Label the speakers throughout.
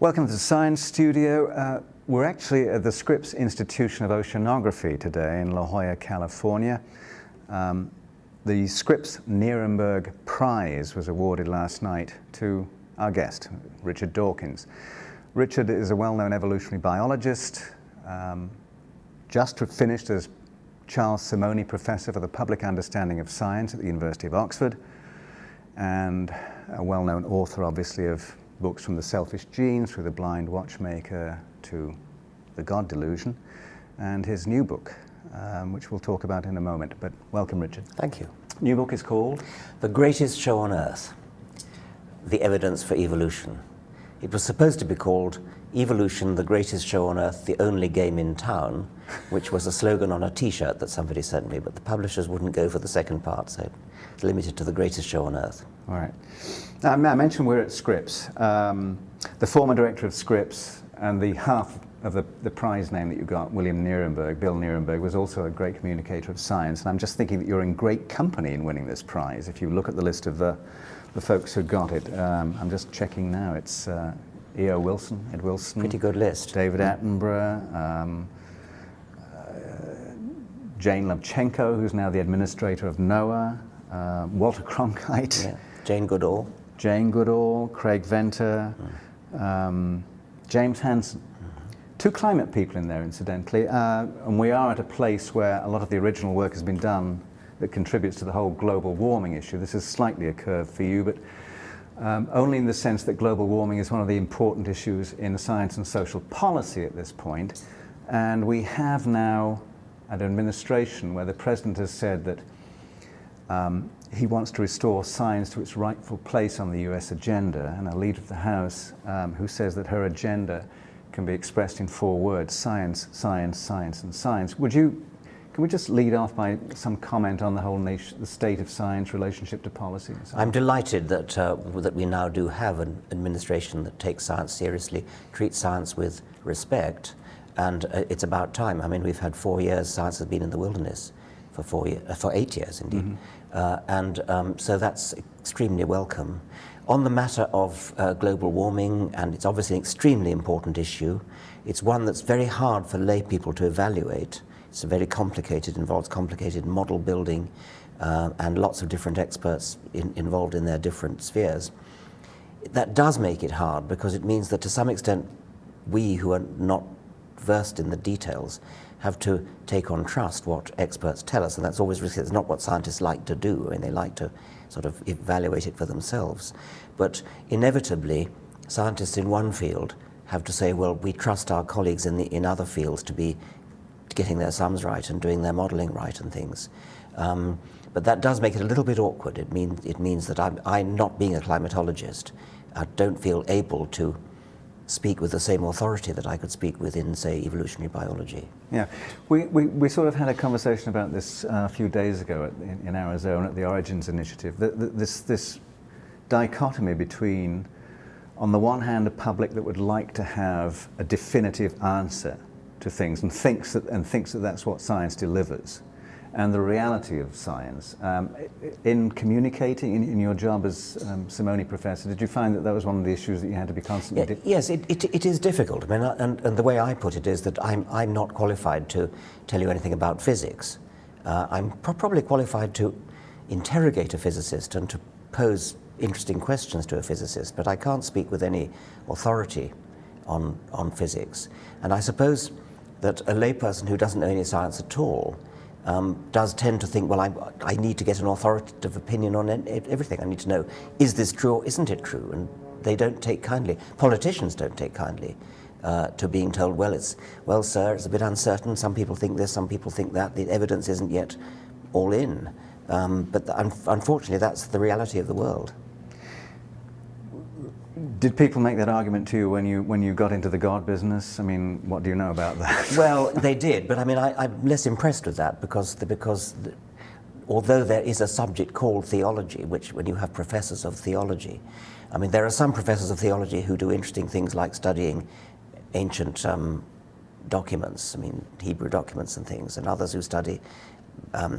Speaker 1: Welcome to the Science Studio. We're actually at the Scripps Institution of Oceanography today in La Jolla, California. The Scripps Nuremberg Prize was awarded last night to our guest, Richard Dawkins. Richard is a well-known evolutionary biologist, just finished as Charles Simone Professor for the Public Understanding of Science at the University of Oxford, and a well-known author, obviously, of books from The Selfish Gene through The Blind Watchmaker to The God Delusion, and his new book, which we'll talk about in a moment. But welcome, Richard.
Speaker 2: Thank you.
Speaker 1: New book is called?
Speaker 2: The Greatest Show on Earth, The Evidence for Evolution. It was supposed to be called Evolution, the Greatest Show on Earth, the Only Game in Town, which was a slogan on a t-shirt that somebody sent me, but the publishers wouldn't go for the second part, so it's limited to The Greatest Show on Earth.
Speaker 1: All right. Now, I mentioned we're at Scripps. The former director of Scripps and the half of the prize name that you got, William Nuremberg, Bill Nuremberg, was also a great communicator of science. And I'm just thinking that you're in great company in winning this prize. If you look at the list of the folks who got it, I'm just checking now. It's E.O. Wilson, Ed Wilson.
Speaker 2: Pretty good list.
Speaker 1: David Attenborough, Jane Lubchenco, who's now the administrator of NOAA, Walter Cronkite.
Speaker 2: Yeah. Jane Goodall.
Speaker 1: Jane Goodall, Craig Venter, James Hansen. Two climate people in there, incidentally, and we are at a place where a lot of the original work has been done that contributes to the whole global warming issue. This is slightly a curve for you, but only in the sense that global warming is one of the important issues in science and social policy at this point. And we have now an administration where the president has said that he wants to restore science to its rightful place on the US agenda, and a leader of the House who says that her agenda can be expressed in 4 words: science, science, science, and science. Can we just lead off by some comment on the whole the state of science, relationship to policy? And so on?
Speaker 2: I'm delighted that, that we now do have an administration that takes science seriously, treats science with respect, and it's about time. I mean, we've had 4 years, science has been in the wilderness for 8 years indeed. Mm-hmm. So that's extremely welcome. On the matter of global warming, and it's obviously an extremely important issue, it's one that's very hard for lay people to evaluate. It's very complicated, involves complicated model building, and lots of different experts involved in their different spheres. That does make it hard, because it means that to some extent we who are not versed in the details have to take on trust what experts tell us, and that's always risky. It's not what scientists like to do. I mean, they like to sort of evaluate it for themselves. But inevitably, scientists in one field have to say, well, we trust our colleagues in other fields to be getting their sums right and doing their modeling right and things. But that does make it a little bit awkward. It means that I'm not being a climatologist. I don't feel able to speak with the same authority that I could speak with in, say, evolutionary biology.
Speaker 1: Yeah, we sort of had a conversation about this a few days ago in Arizona at the Origins Initiative. This dichotomy between, on the one hand, a public that would like to have a definitive answer to things and thinks that that's what science delivers, and the reality of science. In communicating, in your job as Simone Professor, did you find that was one of the issues that you had to be constantly...
Speaker 2: Yes, it is difficult. I mean, and the way I put it is that I'm not qualified to tell you anything about physics. I'm probably qualified to interrogate a physicist and to pose interesting questions to a physicist, but I can't speak with any authority on physics. And I suppose that a layperson who doesn't know any science at all does tend to think, well, I need to get an authoritative opinion on everything. I need to know, is this true or isn't it true? And they don't take kindly. Politicians don't take kindly to being told, well, sir, it's a bit uncertain. Some people think this, some people think that. The evidence isn't yet all in. But unfortunately, that's the reality of the world.
Speaker 1: Did people make that argument to you when you got into the God business? I mean, what do you know about that?
Speaker 2: Well, they did, but I mean, I'm less impressed with that because although there is a subject called theology, which when you have professors of theology, I mean, there are some professors of theology who do interesting things like studying ancient documents, I mean, Hebrew documents and things, and others who study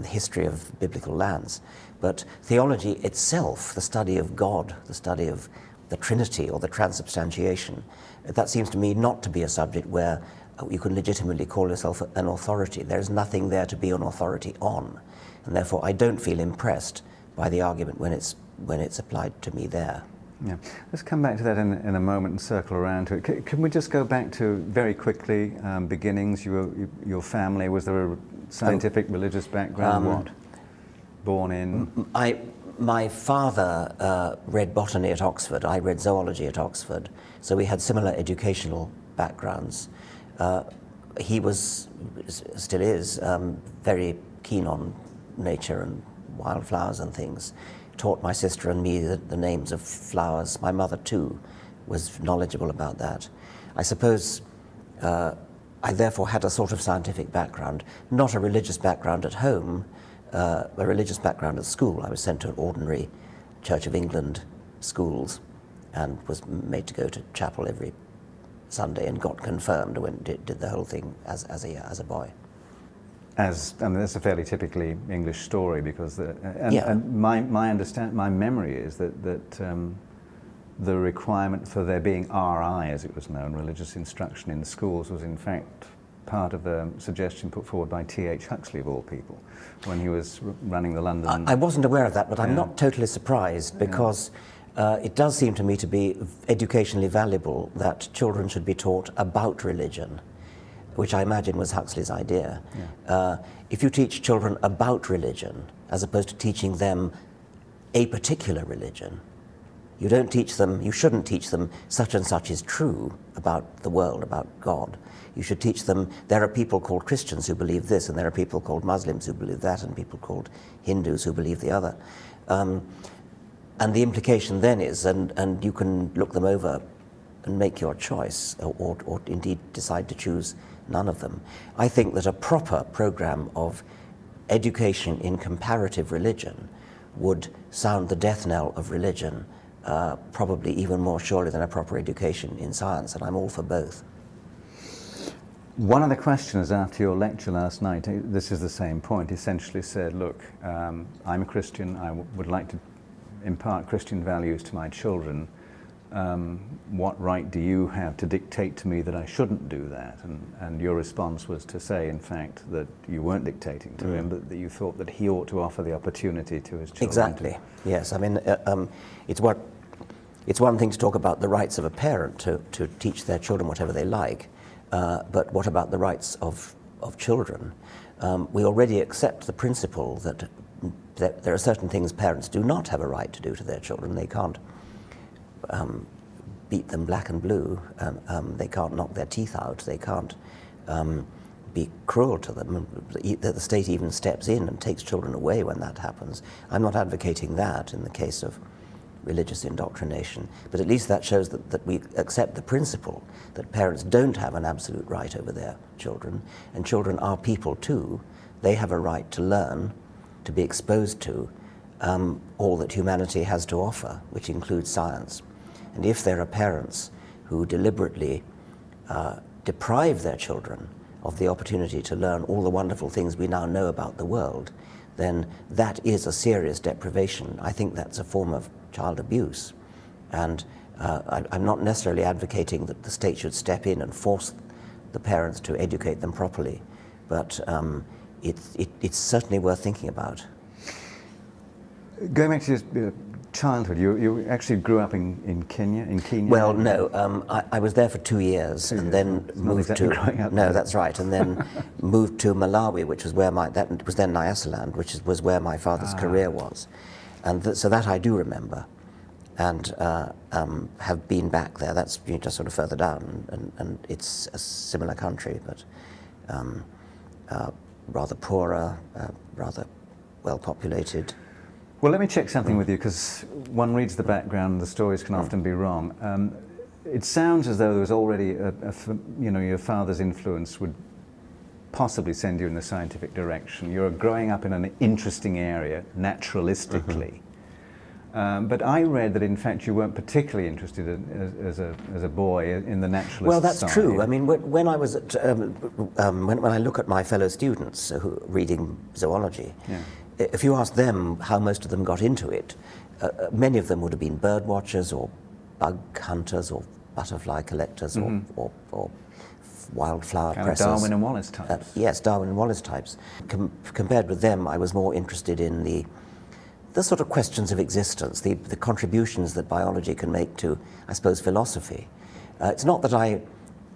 Speaker 2: history of biblical lands. But theology itself, the study of God, the study of the Trinity or the transubstantiation. That seems to me not to be a subject where you can legitimately call yourself an authority. There's nothing there to be an authority on, and therefore I don't feel impressed by the argument when it's applied to me there.
Speaker 1: Yeah, let's come back to that in a moment and circle around to it. Can we just go back to, very quickly, beginnings? Your family, was there a scientific, religious background? What? Born in?
Speaker 2: My father read botany at Oxford. I read zoology at Oxford. So we had similar educational backgrounds. He was, still is, very keen on nature and wildflowers and things. Taught my sister and me the names of flowers. My mother, too, was knowledgeable about that. I suppose I therefore had a sort of scientific background, not a religious background at home, a religious background at school. I was sent to an ordinary Church of England schools and was made to go to chapel every Sunday and got confirmed and did the whole thing as a boy.
Speaker 1: I mean, that's a fairly typically English story, because and my memory is that the requirement for there being RI, as it was known, religious instruction in the schools, was in fact part of a suggestion put forward by T.H. Huxley, of all people, when he was running the London...
Speaker 2: I wasn't aware of that, but I'm not totally surprised, because it does seem to me to be educationally valuable that children should be taught about religion, which I imagine was Huxley's idea. Yeah. If you teach children about religion, as opposed to teaching them a particular religion, you shouldn't teach them such and such is true about the world, about God. You should teach them there are people called Christians who believe this, and there are people called Muslims who believe that, and people called Hindus who believe the other. And the implication then is, and you can look them over and make your choice, or indeed decide to choose none of them. I think that a proper program of education in comparative religion would sound the death knell of religion, probably even more surely than a proper education in science, and I'm all for both.
Speaker 1: One of the questioners after your lecture last night, this is the same point, essentially said, look, I'm a Christian, I would like to impart Christian values to my children. What right do you have to dictate to me that I shouldn't do that? And your response was to say, in fact, that you weren't dictating to him, but that you thought that he ought to offer the opportunity to his children.
Speaker 2: Exactly, yes. I mean, it's one thing to talk about the rights of a parent to teach their children whatever they like, but what about the rights of children? We already accept the principle that there are certain things parents do not have a right to do to their children. They can't beat them black and blue, they can't knock their teeth out, they can't be cruel to them. The state even steps in and takes children away when that happens. I'm not advocating that in the case of religious indoctrination, but at least that shows that we accept the principle that parents don't have an absolute right over their children, and children are people too. They have a right to learn, to be exposed to all that humanity has to offer, which includes science. And if there are parents who deliberately deprive their children of the opportunity to learn all the wonderful things we now know about the world, then that is a serious deprivation. I think that's a form of child abuse. And I'm not necessarily advocating that the state should step in and force the parents to educate them properly, but it's certainly worth thinking about.
Speaker 1: Going back to your childhood, you actually grew up in Kenya?
Speaker 2: Well, no, I was there for 2 years and then moved to...
Speaker 1: Growing up.
Speaker 2: No, that's right, and then moved to Malawi, which was where that was then Nyasaland, which was where my father's career was. And so that I do remember, and have been back there. That's just sort of further down, and it's a similar country, but rather poorer, rather well populated.
Speaker 1: Well, let me check something with you, because one reads the background, the stories can often be wrong. It sounds as though there was already your father's influence would possibly send you in the scientific direction. You're growing up in an interesting area, naturalistically. But I read that, in fact, you weren't particularly interested as a boy in the naturalist side.
Speaker 2: Well, that's true. I mean, when I was at, when I look at my fellow students who reading zoology, if you ask them how most of them got into it, many of them would have been bird watchers or bug hunters or butterfly collectors or wildflower
Speaker 1: Kind
Speaker 2: pressers.
Speaker 1: of Darwin and Wallace types.
Speaker 2: Yes, Darwin and Wallace types. Compared with them, I was more interested in the sort of questions of existence, the contributions that biology can make to, I suppose, philosophy. It's not that I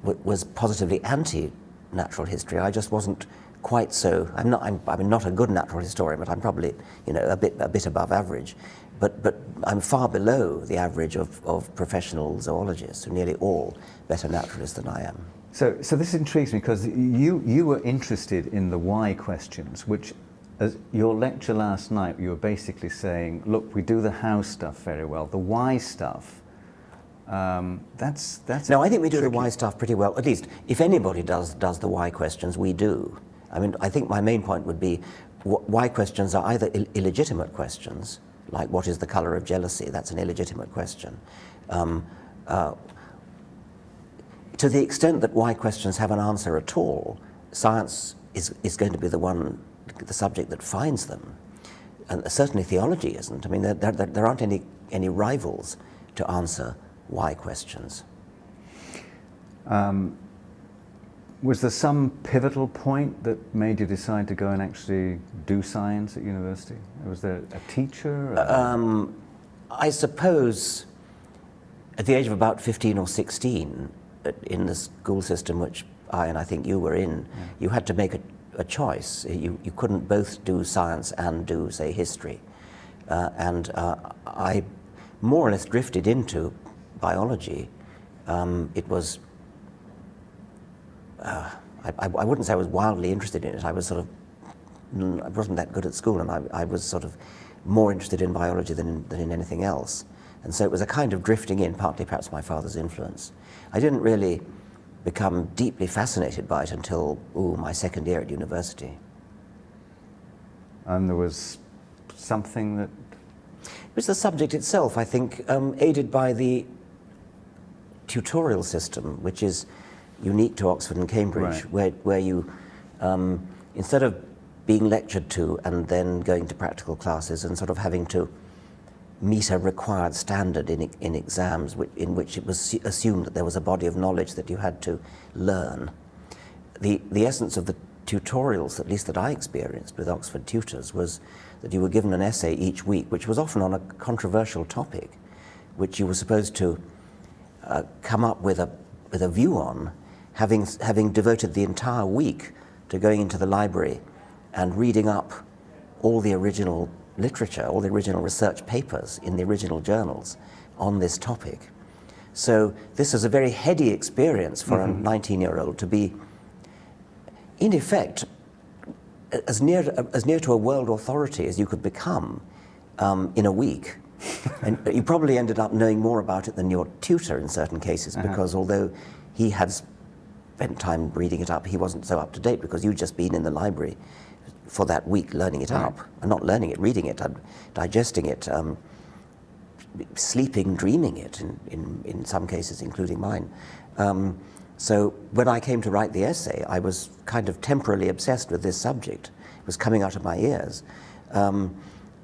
Speaker 2: was positively anti-natural history. I just wasn't quite so. I'm not a good natural historian, but I'm probably, you know, a bit above average. But I'm far below the average of professional zoologists, who are nearly all better naturalists than I am.
Speaker 1: So this intrigues me, because you were interested in the why questions, which, as your lecture last night, you were basically saying, look, we do the how stuff very well. The why stuff, that's
Speaker 2: No, I think we do the
Speaker 1: tricky.
Speaker 2: why stuff pretty well. At least, if anybody does the why questions, we do. I mean, I think my main point would be why questions are either illegitimate questions, like what is the color of jealousy? That's an illegitimate question. To the extent that why questions have an answer at all, science is going to be the subject that finds them. And certainly theology isn't. I mean, there aren't any rivals to answer why questions.
Speaker 1: Was there some pivotal point that made you decide to go and actually do science at university? Was there a teacher?
Speaker 2: I suppose at the age of about 15 or 16, in the school system which I think you were in, you had to make a choice. You couldn't both do science and do, say, history. I more or less drifted into biology. It was, I wouldn't say I was wildly interested in it. I wasn't that good at school, and I was sort of more interested in biology than in anything else. And so it was a kind of drifting in, partly perhaps my father's influence. I didn't really become deeply fascinated by it until my second year at university.
Speaker 1: And there was something that...
Speaker 2: It was the subject itself, I think, aided by the tutorial system, which is unique to Oxford and Cambridge,
Speaker 1: right,
Speaker 2: where you, instead of being lectured to and then going to practical classes and sort of having to meet a required standard in exams in which it was assumed that there was a body of knowledge that you had to learn. The essence of the tutorials, at least that I experienced with Oxford tutors, was that you were given an essay each week, which was often on a controversial topic, which you were supposed to come up with a view on, having devoted the entire week to going into the library and reading up all the original literature, all the original research papers in the original journals on this topic. So this is a very heady experience for a 19-year-old to be, in effect, as near to a world authority as you could become in a week. And you probably ended up knowing more about it than your tutor in certain cases, because although he had spent time reading it up, he wasn't so up to date because you'd just been in the library for that week learning it up, and not learning it, reading it, digesting it, sleeping, dreaming it in some cases, including mine. So when I came to write the essay, I was kind of temporarily obsessed with this subject. It was coming out of my ears.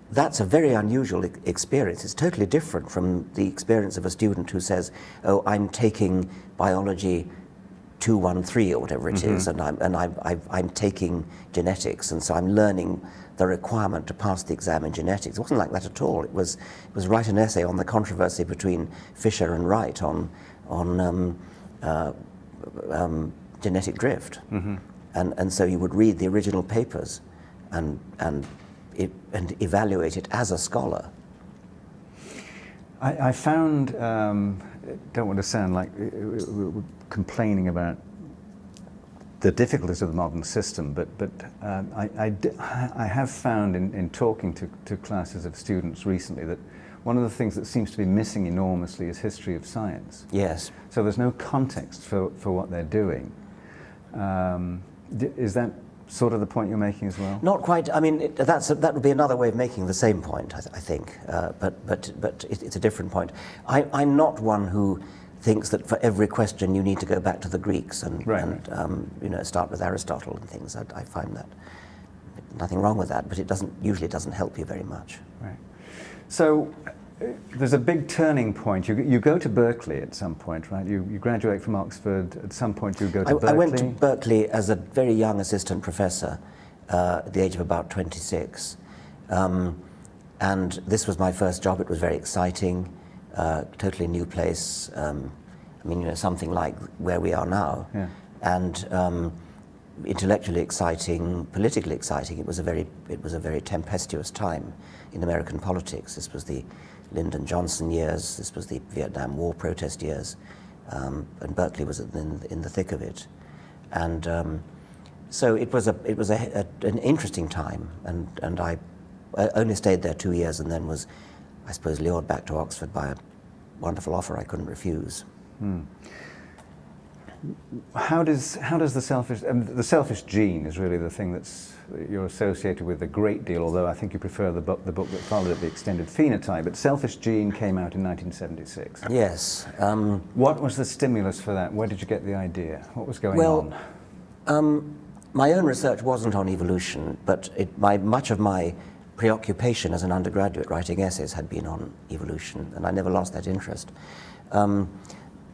Speaker 2: That's a very unusual experience. It's totally different from the experience of a student who says, oh, I'm taking biology 213 or whatever it is, and I'm taking genetics, and so I'm learning the requirement to pass the exam in genetics. It wasn't like that at all. It was write an essay on the controversy between Fisher and Wright on genetic drift, and so you would read the original papers and evaluate it as a scholar.
Speaker 1: I found, don't want to sound like we're complaining about the difficulties of the modern system, but I have found in talking to classes of students recently that one of the things that seems to be missing enormously is history of science.
Speaker 2: Yes.
Speaker 1: So there's no context for what they're doing. Is that sort of the point you're making as well?
Speaker 2: Not quite. I mean, that would be another way of making the same point, I think. But it's a different point. I'm not one who thinks that for every question you need to go back to the Greeks and start with Aristotle and things. I find that nothing wrong with that, but it usually doesn't help you very much.
Speaker 1: Right. So there's a big turning point. You go to Berkeley at some point, right? You graduate from Oxford. At some point you go to Berkeley.
Speaker 2: I went to Berkeley as a very young assistant professor at the age of about 26. And this was my first job. It was very exciting, totally new place. I mean, you know, something like where we are now.
Speaker 1: Yeah.
Speaker 2: And intellectually exciting, politically exciting. It was a very tempestuous time in American politics. This was the Lyndon Johnson years. This was the Vietnam War protest years, and Berkeley was in the thick of it. And so it was an interesting time. And I only stayed there 2 years, and then was, I suppose, lured back to Oxford by a wonderful offer I couldn't refuse.
Speaker 1: Hmm. How does the selfish gene is really the thing you're associated with a great deal, although I think you prefer the book that followed it, The Extended Phenotype. But Selfish Gene came out in 1976.
Speaker 2: Yes.
Speaker 1: What was the stimulus for that? Where did you get the idea? What was going on?
Speaker 2: My own research wasn't on evolution, but much of my preoccupation as an undergraduate writing essays had been on evolution, and I never lost that interest.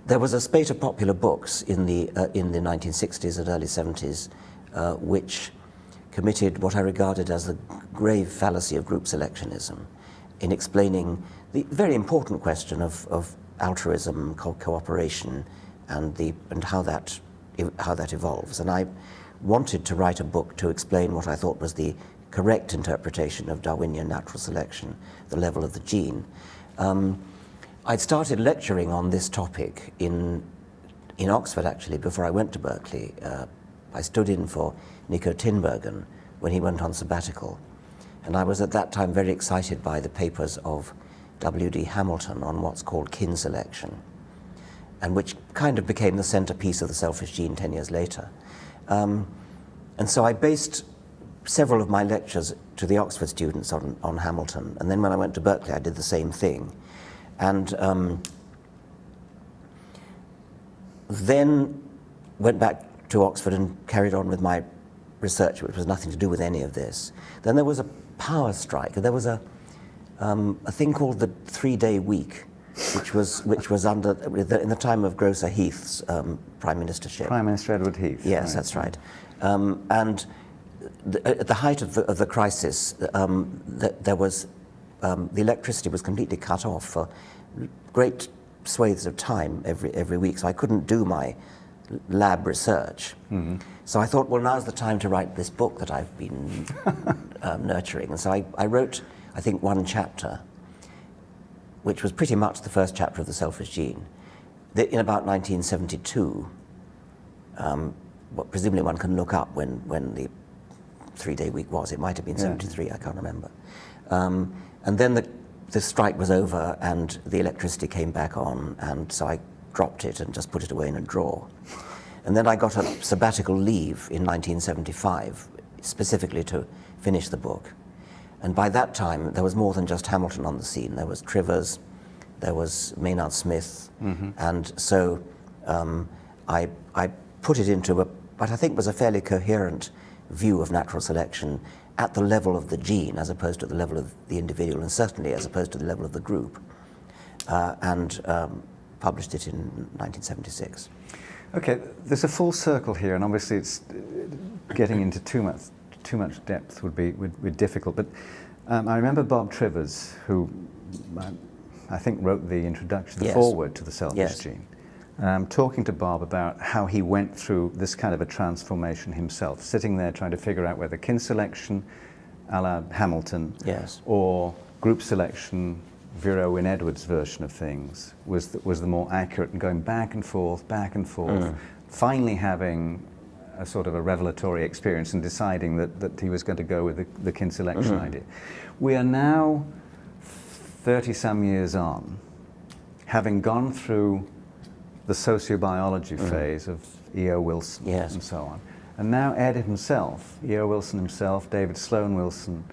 Speaker 2: There was a spate of popular books in the 1960s and early 70s which committed what I regarded as the grave fallacy of group selectionism in explaining the very important question of altruism, cooperation, and how that evolves. And I wanted to write a book to explain what I thought was the correct interpretation of Darwinian natural selection, the level of the gene. I'd started lecturing on this topic in Oxford, actually, before I went to Berkeley. I stood in for Nico Tinbergen when he went on sabbatical. And I was at that time very excited by the papers of W.D. Hamilton on what's called kin selection, and which kind of became the centerpiece of the selfish gene 10 years later. And so I based several of my lectures to the Oxford students on Hamilton. And then when I went to Berkeley, I did the same thing. And then went back to Oxford and carried on with my research, which was nothing to do with any of this. Then there was a power strike. There was a thing called the 3-day week, which was under in the time of Grocer Heath's prime ministership.
Speaker 1: Prime Minister Edward Heath.
Speaker 2: Yes,
Speaker 1: right.
Speaker 2: That's right. And at the height of the crisis, there was the electricity was completely cut off for great swathes of time every week, so I couldn't do my lab research. Mm-hmm. So I thought, well, now's the time to write this book that I've been nurturing. And so I wrote, I think, one chapter, which was pretty much the first chapter of The Selfish Gene. In about 1972, presumably one can look up when the 3-day week was. It might have been 73, I can't remember. And then the strike was over and the electricity came back on, and so I dropped it and just put it away in a drawer. And then I got a sabbatical leave in 1975, specifically to finish the book. And by that time, there was more than just Hamilton on the scene. There was Trivers, there was Maynard Smith, mm-hmm. and so I put it into what I think was a fairly coherent view of natural selection at the level of the gene, as opposed to the level of the individual, and certainly as opposed to the level of the group, and published it in 1976.
Speaker 1: Okay, there's a full circle here, and obviously it's getting into too much depth would be difficult. But I remember Bob Trivers, who I think wrote the introduction, the foreword to The Selfish Gene, talking to Bob about how he went through this kind of a transformation himself, sitting there trying to figure out whether kin selection, a la Hamilton, or group selection, Vera Wynne-Edwards' version of things, was the more accurate, and going back and forth, finally having a sort of a revelatory experience and deciding that he was going to go with the kin selection idea. We are now 30-some years on, having gone through the sociobiology phase of E.O. Wilson and so on. And now Ed himself, E.O. Wilson himself, David Sloan Wilson,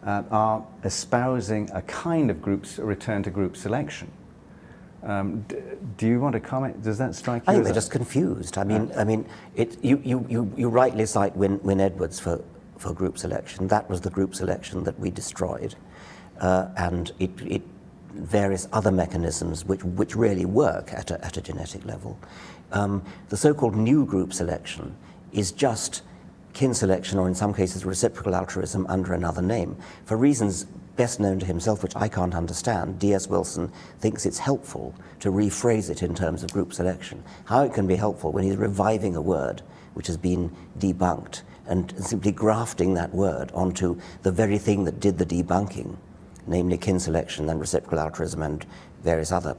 Speaker 1: are espousing a kind of return to group selection. Do you want to comment? Does that strike you?
Speaker 2: I think they're just confused. I mean, you rightly cite Wynne-Edwards for group selection. That was the group selection that we destroyed, and it various other mechanisms which really work at a genetic level. The so-called new group selection is just kin selection, or in some cases reciprocal altruism under another name. For reasons best known to himself, which I can't understand, D.S. Wilson thinks it's helpful to rephrase it in terms of group selection. How it can be helpful when he's reviving a word which has been debunked and simply grafting that word onto the very thing that did the debunking, namely kin selection and reciprocal altruism and various other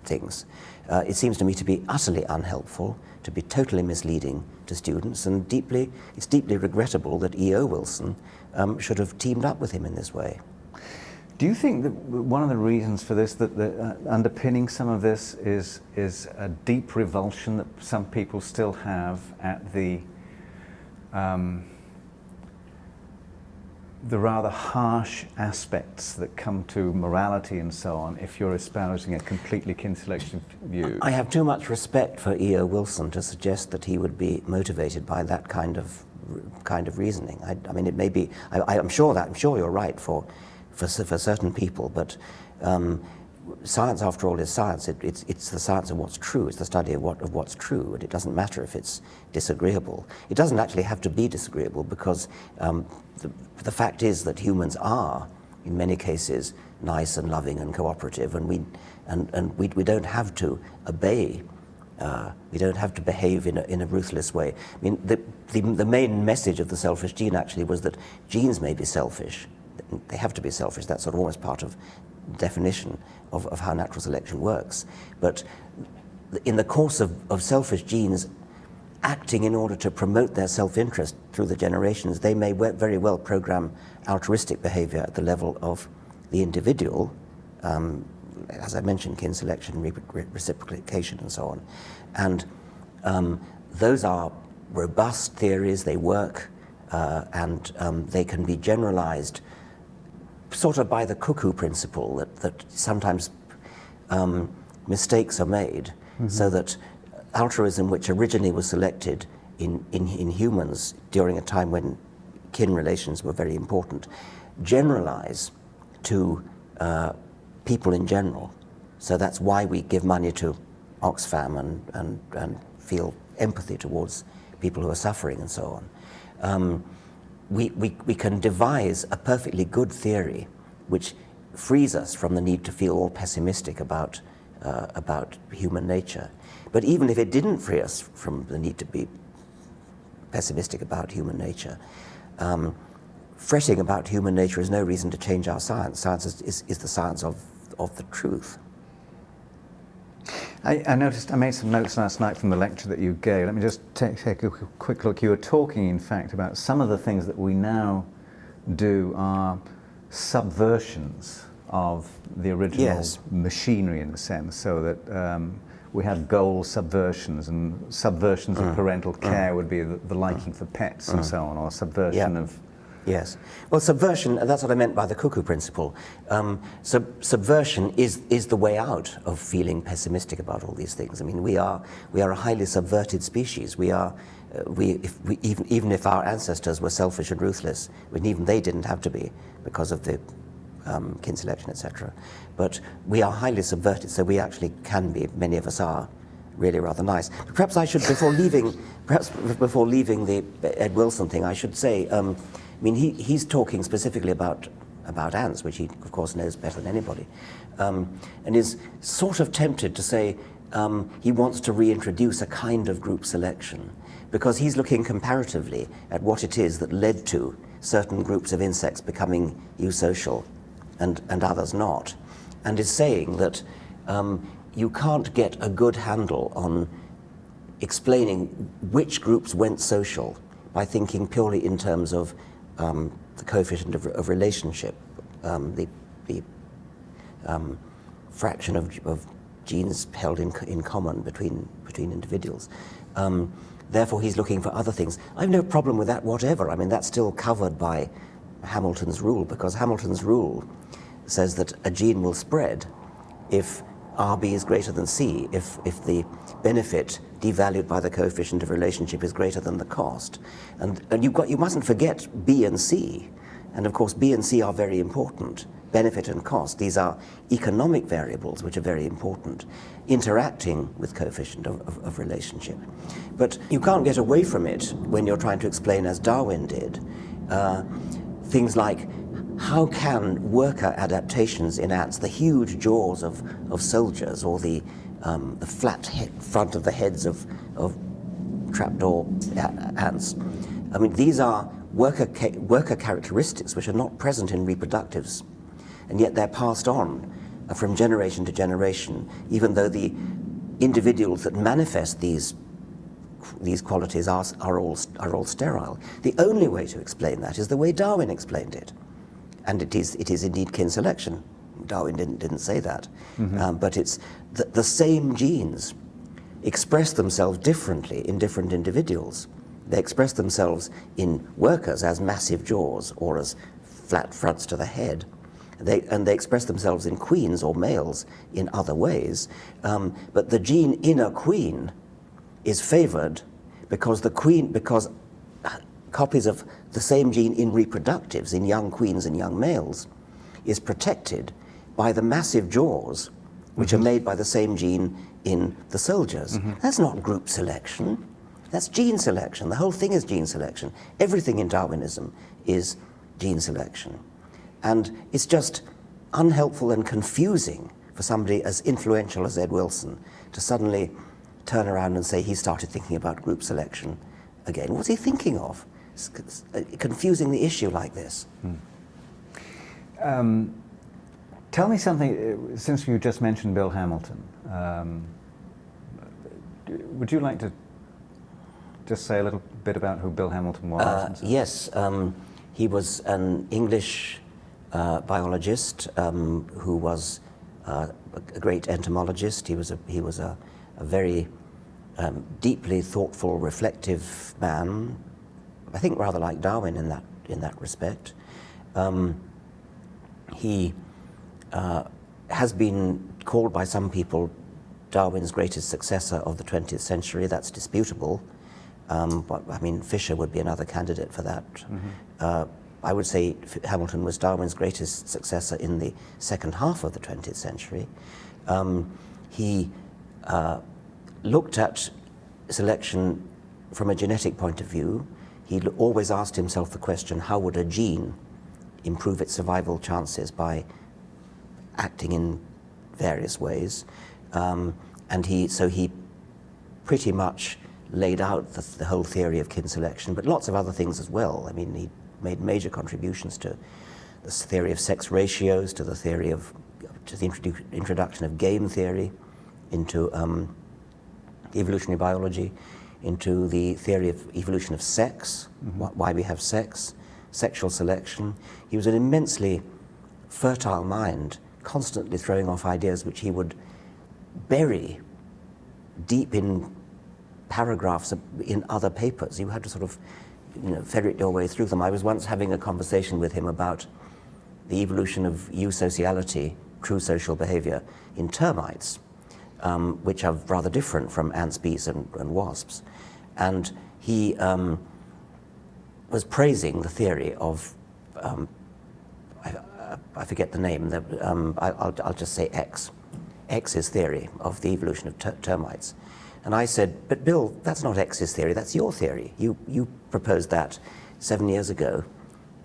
Speaker 2: things. It seems to me to be utterly unhelpful, to be totally misleading to students, and it's deeply regrettable that E.O. Wilson should have teamed up with him in this way.
Speaker 1: Do you think that one of the reasons for this, that underpinning some of this is a deep revulsion that some people still have at the rather harsh aspects that come to morality and so on if you're espousing a completely kin selection view?
Speaker 2: I have too much respect for E.O. Wilson to suggest that he would be motivated by that kind of reasoning. I mean, it may be. I'm sure you're right for certain people, but science, after all, is science. It's the science of what's true. It's the study of what's true, and it doesn't matter if it's disagreeable. It doesn't actually have to be disagreeable, because the fact is that humans are, in many cases, nice and loving and cooperative, and we don't have to obey. We don't have to behave in a ruthless way. I mean, the main message of the selfish gene actually was that genes may be selfish. They have to be selfish. That's sort of almost part of the definition of how natural selection works. But in the course of selfish genes acting in order to promote their self-interest through the generations, they may very well program altruistic behavior at the level of the individual, as I mentioned, kin selection, reciprocation, and so on. And those are robust theories. They work, and they can be generalized sort of by the cuckoo principle, that sometimes mistakes are made, so that altruism, which originally was selected in humans during a time when kin relations were very important, generalize to people in general. So that's why we give money to Oxfam and feel empathy towards people who are suffering and so on. We can devise a perfectly good theory which frees us from the need to feel all pessimistic about human nature. But even if it didn't free us from the need to be pessimistic about human nature, fretting about human nature is no reason to change our science. Science is the science of the truth.
Speaker 1: I noticed, I made some notes last night from the lecture that you gave. Let me just take a quick look. You were talking, in fact, about some of the things that we now do are subversions of the original machinery, in a sense, so that we have goal subversions, and subversions of parental care would be the liking for pets and so on, or subversion of...
Speaker 2: Yes. Well, subversion, that's what I meant by the cuckoo principle. Subversion is the way out of feeling pessimistic about all these things. I mean, we are a highly subverted species. Even if our ancestors were selfish and ruthless, when even they didn't have to be because of the kin selection, etc. But we are highly subverted, so we actually can be, many of us are, really rather nice. But perhaps I should, before leaving the Ed Wilson thing, I should say, I mean, he's talking specifically about ants, which he, of course, knows better than anybody, and is sort of tempted to say he wants to reintroduce a kind of group selection, because he's looking comparatively at what it is that led to certain groups of insects becoming eusocial and others not, and is saying that you can't get a good handle on explaining which groups went social by thinking purely in terms of the coefficient of relationship, the fraction of genes held in common between individuals. Therefore, he's looking for other things. I have no problem with that whatever. I mean, that's still covered by Hamilton's rule, because Hamilton's rule says that a gene will spread if RB is greater than C, if the benefit devalued by the coefficient of relationship is greater than the cost. And you mustn't forget B and C. And of course, B and C are very important. Benefit and cost, these are economic variables which are very important, interacting with coefficient of relationship. But you can't get away from it when you're trying to explain, as Darwin did, things like how can worker adaptations in ants, the huge jaws of soldiers, or the flat front of the heads of trapdoor ants, I mean, these are worker characteristics which are not present in reproductives, and yet they're passed on from generation to generation, even though the individuals that manifest these qualities are all sterile. The only way to explain that is the way Darwin explained it, and it is indeed kin selection. Darwin didn't say that, but it's the same genes express themselves differently in different individuals. They express themselves in workers as massive jaws or as flat fronts to the head. And they express themselves in queens or males in other ways. But the gene in a queen is favored because copies of the same gene in reproductives, in young queens and young males, is protected by the massive jaws which are made by the same gene in the soldiers. That's not group selection. That's gene selection. The whole thing is gene selection. Everything in Darwinism is gene selection. And it's just unhelpful and confusing for somebody as influential as Ed Wilson to suddenly turn around and say he started thinking about group selection again. What's he thinking of? Confusing the issue like this.
Speaker 1: Tell me something, since you just mentioned Bill Hamilton, would you like to just say a little bit about who Bill Hamilton was?
Speaker 2: Yes, he was an English biologist who was a great entomologist. He was a very deeply thoughtful, reflective man. I think rather like Darwin in that respect. He has been called by some people Darwin's greatest successor of the 20th century. That's disputable. But I mean, Fisher would be another candidate for that. I would say Hamilton was Darwin's greatest successor in the second half of the 20th century. He looked at selection from a genetic point of view. He always asked himself the question, how would a gene improve its survival chances by acting in various ways? And he pretty much laid out the whole theory of kin selection, but lots of other things as well. I mean, he made major contributions to the theory of sex ratios, to the introduction of game theory into evolutionary biology, into the theory of evolution of sex, why we have sex, sexual selection. He was an immensely fertile mind, constantly throwing off ideas which he would bury deep in paragraphs in other papers. You had to sort of ferret your way through them. I was once having a conversation with him about the evolution of eusociality, true social behavior, in termites, which are rather different from ants, bees, and wasps. And he was praising the theory of, I forget the name, I'll just say X's theory of the evolution of termites. And I said, but Bill, that's not X's theory, that's your theory. You proposed that 7 years ago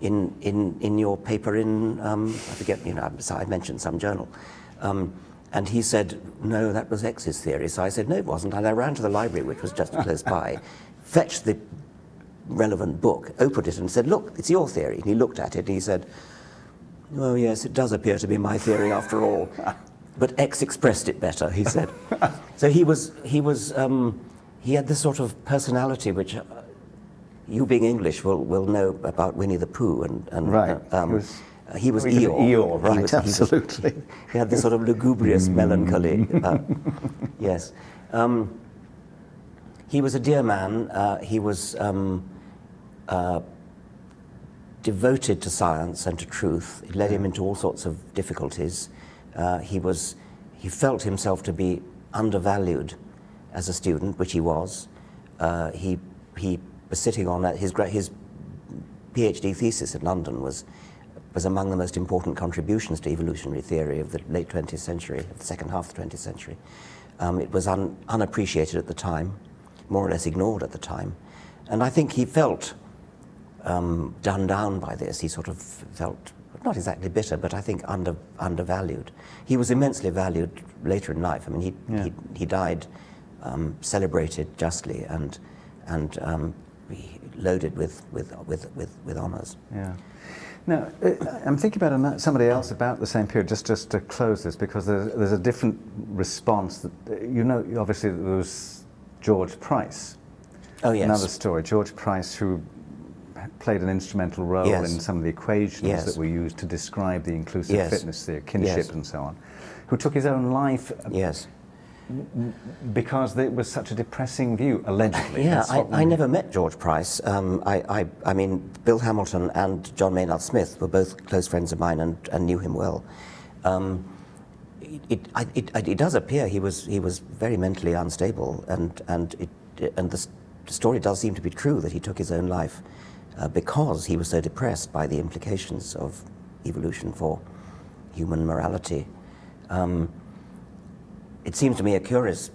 Speaker 2: in your paper in, I forget, I mentioned some journal. And he said, no, that was X's theory. So I said, no, it wasn't. And I ran to the library, which was just close by, fetched the relevant book, opened it and said, look, it's your theory. And he looked at it and he said, oh yes, it does appear to be my theory after all. But X expressed it better, he said. So he had this sort of personality which you being English will know about Winnie the Pooh and
Speaker 1: right.
Speaker 2: He was Eeyore.
Speaker 1: Eeyore, right,
Speaker 2: he was,
Speaker 1: absolutely.
Speaker 2: He had this sort of lugubrious melancholy. Yes. He was a dear man. He was devoted to science and to truth. It led him into all sorts of difficulties. He felt himself to be undervalued as a student, which he was. He was sitting on his PhD thesis in London was among the most important contributions to evolutionary theory of the late 20th century, of the second half of the 20th century. It was unappreciated at the time, more or less ignored at the time. And I think he felt done down by this. He sort of felt, not exactly bitter, but I think undervalued. He was immensely valued later in life. I mean, he died celebrated justly and loaded with honours.
Speaker 1: Yeah. Now, I'm thinking about somebody else about the same period, just to close this, because there's a different response. That, obviously there was George Price.
Speaker 2: Oh, yes.
Speaker 1: Another story. George Price, who played an instrumental role in some of the equations that were used to describe the inclusive fitness theory, kinship and so on, who took his own life because it was such a depressing view, allegedly.
Speaker 2: Yeah, I never met George Price. I mean, Bill Hamilton and John Maynard Smith were both close friends of mine and knew him well. It does appear he was very mentally unstable, and the story does seem to be true that he took his own life because he was so depressed by the implications of evolution for human morality. It seems to me a curious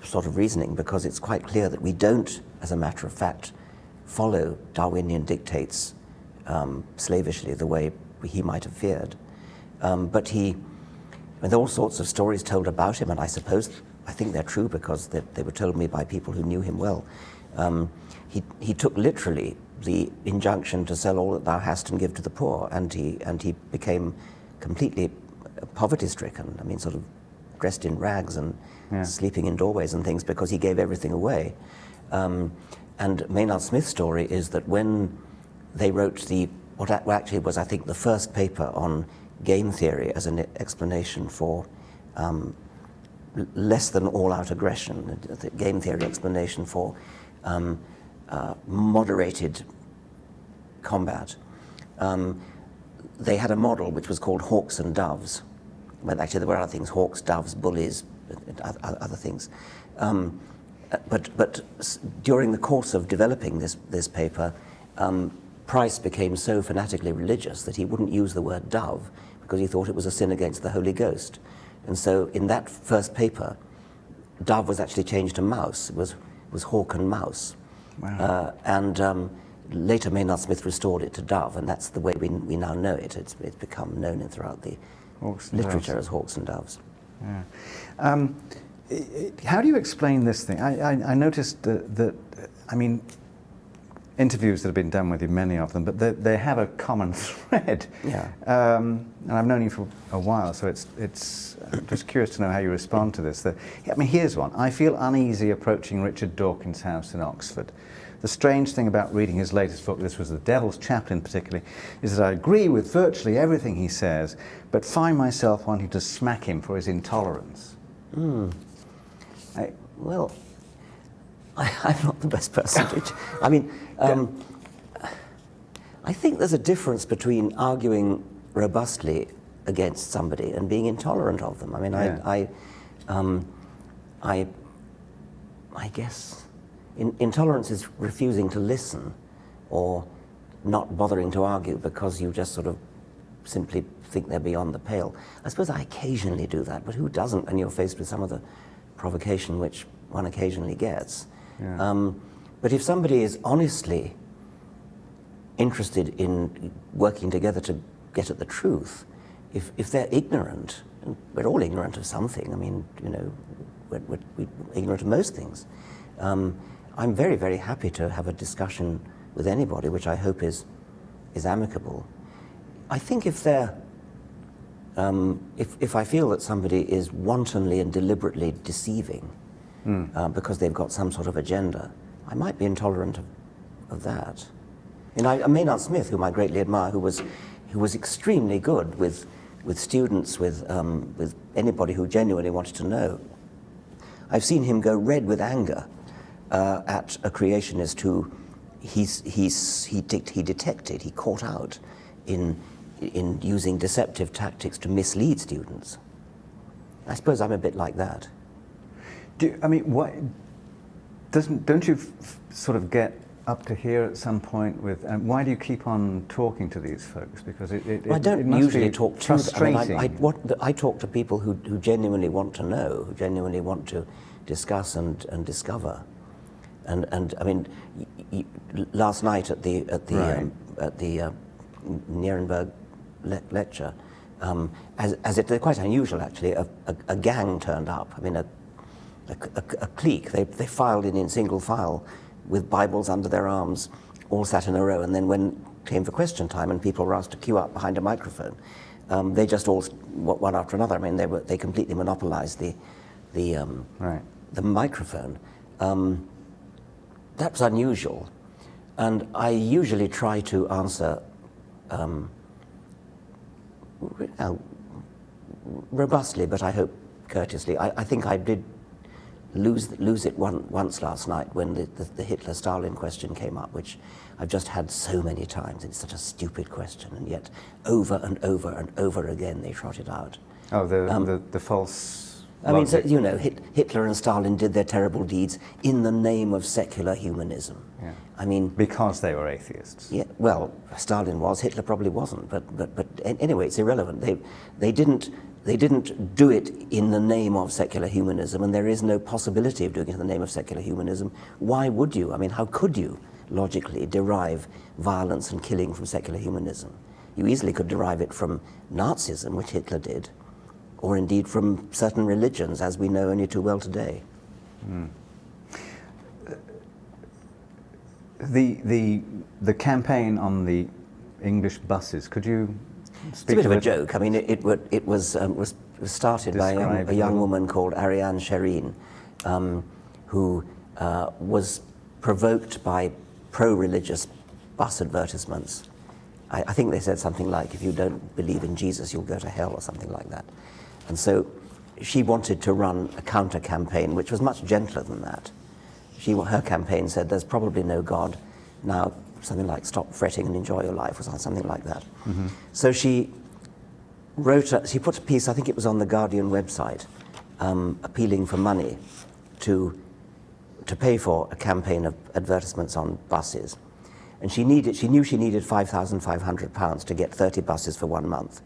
Speaker 2: sort of reasoning, because it's quite clear that we don't, as a matter of fact, follow Darwinian dictates slavishly the way he might have feared. But there are all sorts of stories told about him, and I think they're true because they were told me by people who knew him well. He took literally the injunction to sell all that thou hast and give to the poor, and he became completely poverty-stricken. I mean, sort of dressed in rags and sleeping in doorways and things, because he gave everything away. And Maynard Smith's story is that when they wrote what actually was, I think, the first paper on game theory as an explanation for less than all-out aggression, the game theory explanation for moderated combat, they had a model which was called hawks and doves. Well, actually, there were other things: hawks, doves, bullies, other things. But during the course of developing this paper, Price became so fanatically religious that he wouldn't use the word dove because he thought it was a sin against the Holy Ghost. And so, in that first paper, dove was actually changed to mouse. It was hawk and mouse. Wow. Later, Maynard Smith restored it to dove, and that's the way we now know it. It's become known throughout the literature as hawks and doves.
Speaker 1: Yeah. How do you explain this thing? I noticed that, I mean, interviews that have been done with you, many of them, but they have a common thread.
Speaker 2: Yeah.
Speaker 1: And I've known you for a while, so it's I'm just curious to know how you respond to this. I mean, here's one. I feel uneasy approaching Richard Dawkins' house in Oxford. The strange thing about reading his latest book, this was The Devil's Chaplain particularly, is that I agree with virtually everything he says, but find myself wanting to smack him for his intolerance.
Speaker 2: Well, I'm not the best person to... I mean, I think there's a difference between arguing robustly against somebody and being intolerant of them. I mean, I guess intolerance is refusing to listen or not bothering to argue because you just sort of simply think they're beyond the pale. I suppose I occasionally do that, but who doesn't when you're faced with some of the provocation which one occasionally gets? Yeah. But if somebody is honestly interested in working together to get at the truth, if they're ignorant, and we're all ignorant of something, I mean, you know, we're ignorant of most things, I'm very, very happy to have a discussion with anybody, which I hope is amicable. I think if they're, if I feel that somebody is wantonly and deliberately deceiving because they've got some sort of agenda, I might be intolerant of that. You know, Maynard Smith, whom I greatly admire, who was extremely good with students, with anybody who genuinely wanted to know. I've seen him go red with anger at a creationist who he caught out in using deceptive tactics to mislead students. I suppose I'm a bit like that.
Speaker 1: I mean, don't you sort of get up to here at some point with, and why do you keep on talking to these folks? Because
Speaker 2: I don't usually talk to them. I talk to people who genuinely want to know, who genuinely want to discuss and discover. And I mean, last night at the Nuremberg lecture, as it's quite unusual actually, a gang turned up. I mean, a clique. They filed in single file with Bibles under their arms, all sat in a row, and then when it came for question time and people were asked to queue up behind a microphone, they just all, one after another, I mean, they completely monopolized the microphone. That was unusual, and I usually try to answer robustly, but I hope courteously. I think I did lose it once last night when the Hitler-Stalin question came up, which I've just had so many times. It's such a stupid question, and yet over and over and over again they trot it out.
Speaker 1: Oh, the false...
Speaker 2: I mean, so, you know, Hitler and Stalin did their terrible deeds in the name of secular humanism.
Speaker 1: Yeah.
Speaker 2: I mean...
Speaker 1: Because they were atheists.
Speaker 2: Yeah, well, Stalin was, Hitler probably wasn't, but anyway, it's irrelevant. They didn't do it in the name of secular humanism, and there is no possibility of doing it in the name of secular humanism. Why would you? I mean, how could you logically derive violence and killing from secular humanism? You easily could derive it from Nazism, which Hitler did, or indeed from certain religions, as we know only too well today.
Speaker 1: Mm. The campaign on the English buses, could you speak?
Speaker 2: It's a bit of a joke. I mean, it was started by a young woman called Ariane Shereen, who was provoked by pro-religious bus advertisements. I think they said something like, if you don't believe in Jesus, you'll go to hell, or something like that. And so she wanted to run a counter-campaign, which was much gentler than that. Her campaign said, there's probably no God. Now, something like stop fretting and enjoy your life, or something like that. Mm-hmm. So she put a piece, I think it was on the Guardian website, appealing for money to pay for a campaign of advertisements on buses. And she knew she needed £5,500 to get 30 buses for 1 month.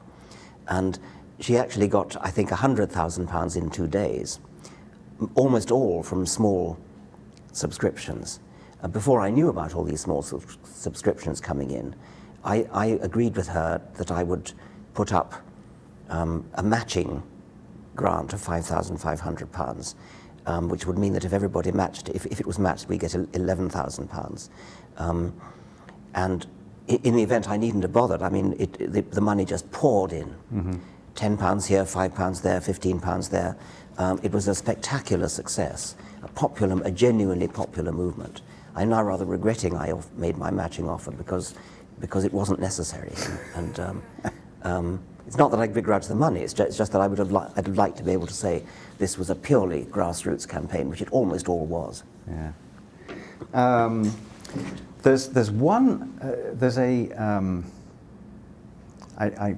Speaker 2: And she actually got, I think, £100,000 in 2 days, almost all from small subscriptions. Before I knew about all these small subscriptions coming in, I agreed with her that I would put up a matching grant of £5,500, which would mean that if everybody matched, if it was matched, we get £11,000. And in the event I needn't have bothered, I mean, the money just poured in. Mm-hmm. £10 here, £5 there, £15 there. It was a spectacular success, a genuinely popular movement. I'm now rather regretting I made my matching offer because it wasn't necessary. And it's not that I begrudge the money, it's just that I'd have liked to be able to say this was a purely grassroots campaign, which it almost all was.
Speaker 1: Yeah. I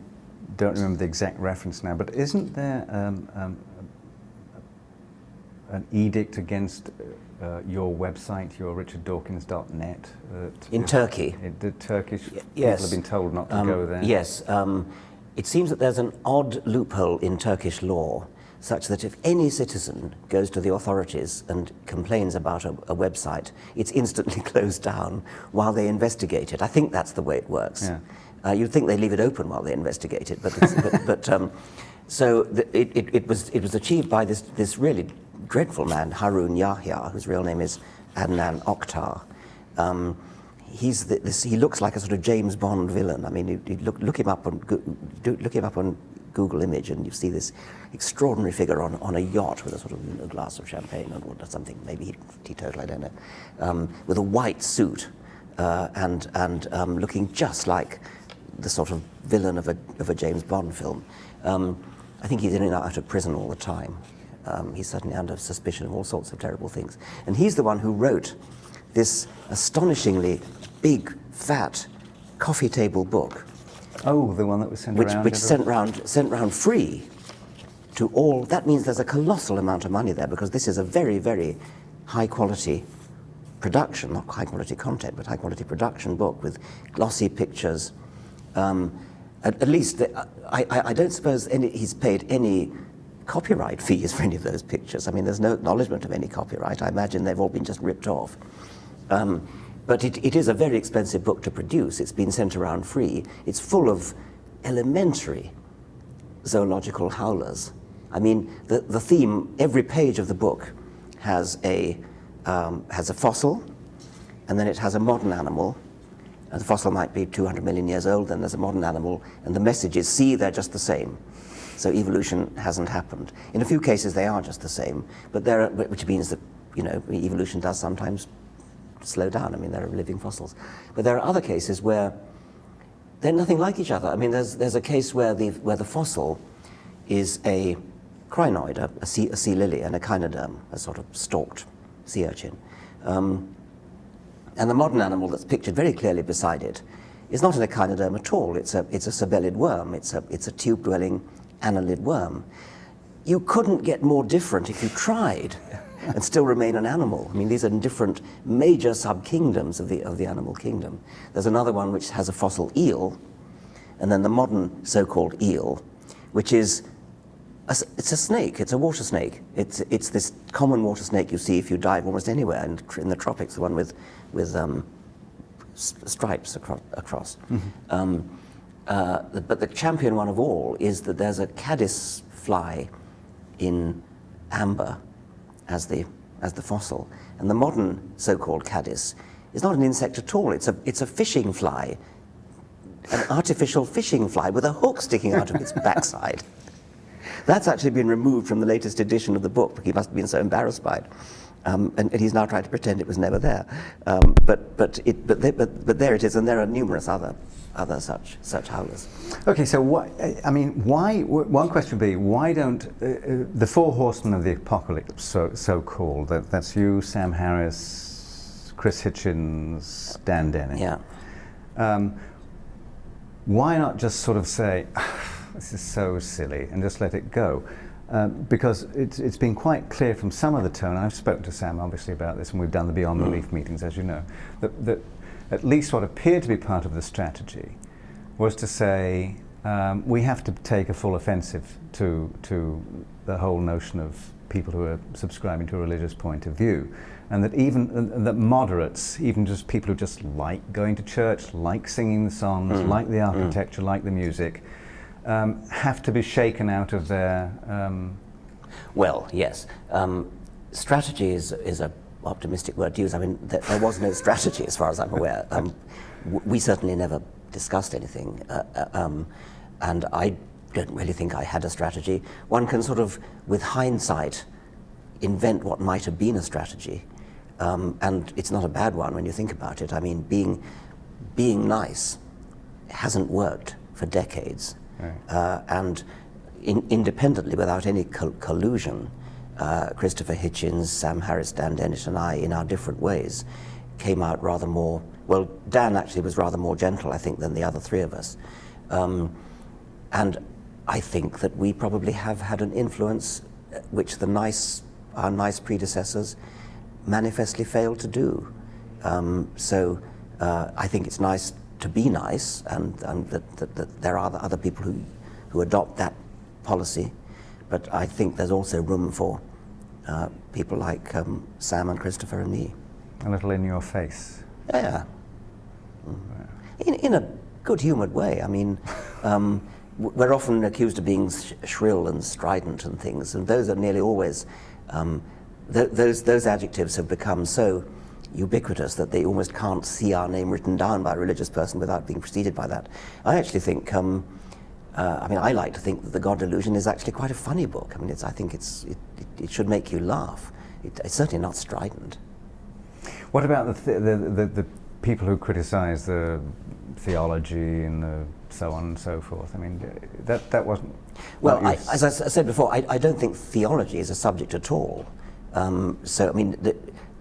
Speaker 1: don't remember the exact reference now, but isn't there an edict against your website, your richarddawkins.net?
Speaker 2: In Turkey?
Speaker 1: The Turkish
Speaker 2: Yes.
Speaker 1: people have been told not to go there.
Speaker 2: Yes. It seems that there's an odd loophole in Turkish law, such that if any citizen goes to the authorities and complains about a website, it's instantly closed down while they investigate it. I think that's the way it works. Yeah. You'd think they leave it open while they investigate it, so it was achieved by this really dreadful man, Harun Yahya, whose real name is Adnan Oktar. He looks like a sort of James Bond villain. I mean, you look him up on Google Image, and you see this extraordinary figure on a yacht with a sort of glass of champagne or something, maybe teetotal, I don't know, with a white suit and looking just like the sort of villain of a James Bond film. I think he's in and out of prison all the time. He's certainly under suspicion of all sorts of terrible things. And he's the one who wrote this astonishingly big, fat coffee table book.
Speaker 1: Oh, the one that was sent around?
Speaker 2: Which sent round free to all. That means there's a colossal amount of money there, because this is a very, very high quality production, not high quality content, but high quality production book with glossy pictures. At least, I don't suppose he's paid any copyright fees for any of those pictures. I mean, there's no acknowledgement of any copyright. I imagine they've all been just ripped off. But it is a very expensive book to produce. It's been sent around free. It's full of elementary zoological howlers. I mean, the theme, every page of the book has a fossil, and then it has a modern animal. And the fossil might be 200 million years old, then there's a modern animal, and the message is, see, they're just the same. So evolution hasn't happened. In a few cases, they are just the same, but which means that, you know, evolution does sometimes slow down. I mean, there are living fossils. But there are other cases where they're nothing like each other. I mean, there's a case where the fossil is a crinoid, a sea lily, and a echinoderm, a sort of stalked sea urchin. And the modern animal that's pictured very clearly beside it is not an echinoderm at all. It's a sabellid worm. It's a tube-dwelling annelid worm. You couldn't get more different if you tried and still remain an animal. I mean, these are different major subkingdoms of the animal kingdom. There's another one which has a fossil eel, and then the modern so-called eel, which is it's a snake. It's a water snake. It's this common water snake you see if you dive almost anywhere in the tropics. The one with stripes across. Mm-hmm. But the champion one of all is that there's a caddis fly in amber as the fossil, and the modern so-called caddis is not an insect at all. It's a fishing fly, an artificial fishing fly with a hook sticking out of its backside. That's actually been removed from the latest edition of the book, because he must have been so embarrassed by it. And he's now trying to pretend it was never there. But there it is, and there are numerous other such howlers.
Speaker 1: Okay, so one question would be, why don't the four horsemen of the apocalypse, so-called, that's you, Sam Harris, Chris Hitchens, Dan Dennett.
Speaker 2: Yeah.
Speaker 1: Why not just sort of say, this is so silly, and just let it go? Because it's been quite clear from some of the tone, I've spoken to Sam obviously about this, and we've done the Beyond Belief meetings, as you know, that at least what appeared to be part of the strategy was to say, we have to take a full offensive to the whole notion of people who are subscribing to a religious point of view, and that that moderates, even just people who just like going to church, like singing the songs, like the architecture, like the music, have to be shaken out of their...
Speaker 2: Well, yes. Strategy is an optimistic word to use. I mean, there was no strategy as far as I'm aware. We certainly never discussed anything, and I don't really think I had a strategy. One can sort of, with hindsight, invent what might have been a strategy, and it's not a bad one when you think about it. I mean, being nice hasn't worked for decades. Right. And independently, without any collusion, Christopher Hitchens, Sam Harris, Dan Dennett, and I, in our different ways, came out rather more, well, Dan actually was rather more gentle, I think, than the other three of us. And I think that we probably have had an influence which our nice predecessors manifestly failed to do. So I think it's nice to be nice, and that there are other people who adopt that policy, but I think there's also room for people like Sam and Christopher and me.
Speaker 1: A little in your face.
Speaker 2: Yeah. In a good-humoured way. I mean, we're often accused of being shrill and strident and things, and those are nearly always, those adjectives have become so ubiquitous that they almost can't see our name written down by a religious person without being preceded by that. I actually think, I mean, I like to think that The God Delusion is actually quite a funny book. I mean, I think it should make you laugh. It's certainly not strident.
Speaker 1: What about the people who criticize the theology and the so on and so forth? I mean, that wasn't...
Speaker 2: Well, as I said before, I don't think theology is a subject at all. So, I mean,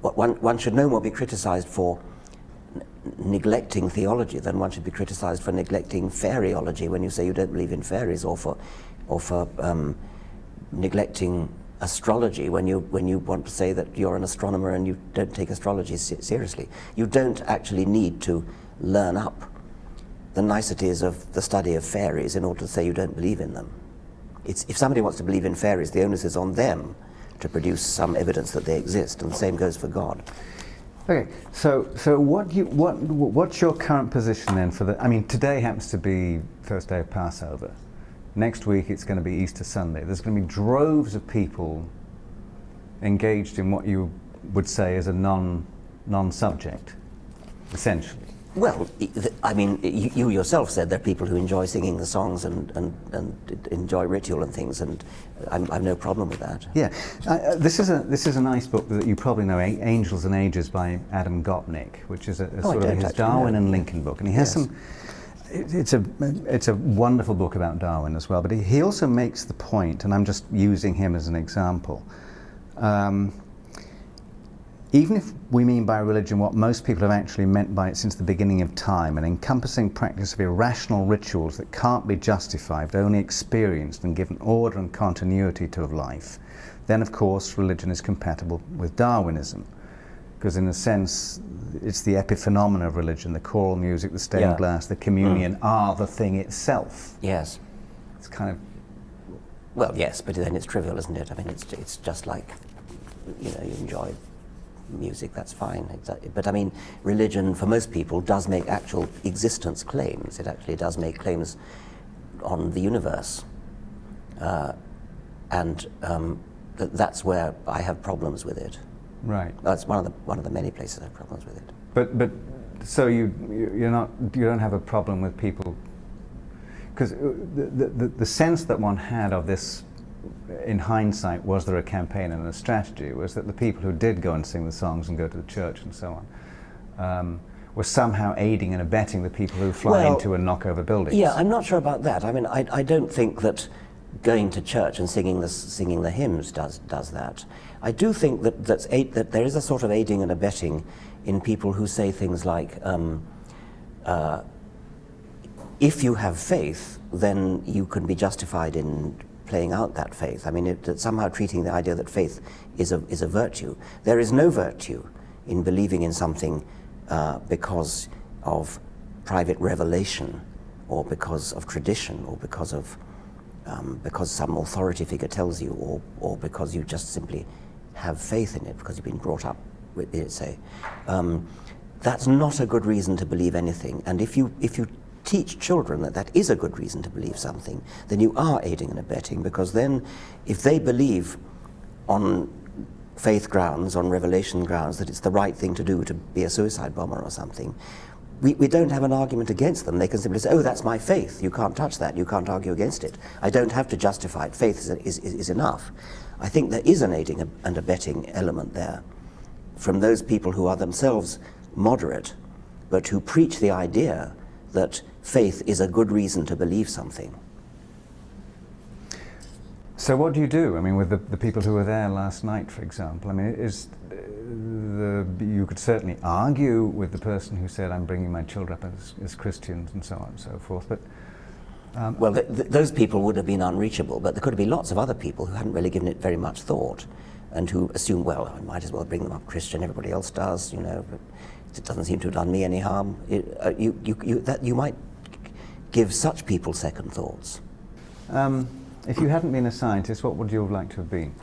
Speaker 2: one should no more be criticized for neglecting theology than one should be criticized for neglecting fairyology when you say you don't believe in fairies, or for neglecting astrology when you want to say that you're an astronomer and you don't take astrology seriously. You don't actually need to learn up the niceties of the study of fairies in order to say you don't believe in them. If somebody wants to believe in fairies, the onus is on them to produce some evidence that they exist, and the same goes for God.
Speaker 1: Okay, so what's your current position then for the? I mean, today happens to be first day of Passover. Next week it's going to be Easter Sunday. There's going to be droves of people engaged in what you would say is a non-subject, essentially.
Speaker 2: Well, I mean, you yourself said there are people who enjoy singing the songs and enjoy ritual and things, and I've no problem with that.
Speaker 1: Yeah, this is a nice book that you probably know, Angels and Ages by Adam Gopnik, which is a sort of his Darwin and Lincoln book, and he has some. It's a wonderful book about Darwin as well, but he also makes the point, and I'm just using him as an example. Even if we mean by religion what most people have actually meant by it since the beginning of time, an encompassing practice of irrational rituals that can't be justified, only experienced and given order and continuity to life, then of course religion is compatible with Darwinism. Because in a sense, it's the epiphenomena of religion, the choral music, the stained glass, the communion are the thing itself.
Speaker 2: Yes.
Speaker 1: It's kind of...
Speaker 2: Well, yes, but then it's trivial, isn't it? I mean, it's just like, you know, you enjoy music, that's fine. But I mean, religion for most people does make actual existence claims. It actually does make claims on the universe, and that's where I have problems with it.
Speaker 1: Right.
Speaker 2: That's one of the many places I have problems with it.
Speaker 1: But so you don't have a problem with people, because the sense that one had of this, in hindsight, was there a campaign and a strategy, was that the people who did go and sing the songs and go to the church and so on were somehow aiding and abetting the people who fly into and knock over buildings.
Speaker 2: Yeah, I'm not sure about that. I mean, I don't think that going to church and singing the hymns does that. I do think that there is a sort of aiding and abetting in people who say things like, if you have faith, then you can be justified in playing out that faith. I mean, somehow treating the idea that faith is a virtue. There is no virtue in believing in something because of private revelation, or because of tradition, or because some authority figure tells you, or because you just simply have faith in it, because you've been brought up with it, say. That's not a good reason to believe anything. And if you teach children that is a good reason to believe something, then you are aiding and abetting, because then if they believe on faith grounds, on revelation grounds, that it's the right thing to do to be a suicide bomber or something, we don't have an argument against them. They can simply say, oh, that's my faith, you can't touch that, you can't argue against it. I don't have to justify it, faith is enough. I think there is an aiding and abetting element there from those people who are themselves moderate, but who preach the idea that faith is a good reason to believe something.
Speaker 1: So what do you do? I mean, with the people who were there last night, for example, I mean, you could certainly argue with the person who said, I'm bringing my children up as Christians and so on and so forth, but...
Speaker 2: well, those people would have been unreachable, but there could have been lots of other people who hadn't really given it very much thought, and who assumed, well, I might as well bring them up Christian, everybody else does, you know, but it doesn't seem to have done me any harm. You might give such people second thoughts.
Speaker 1: If you hadn't been a scientist, what would you have liked to have been?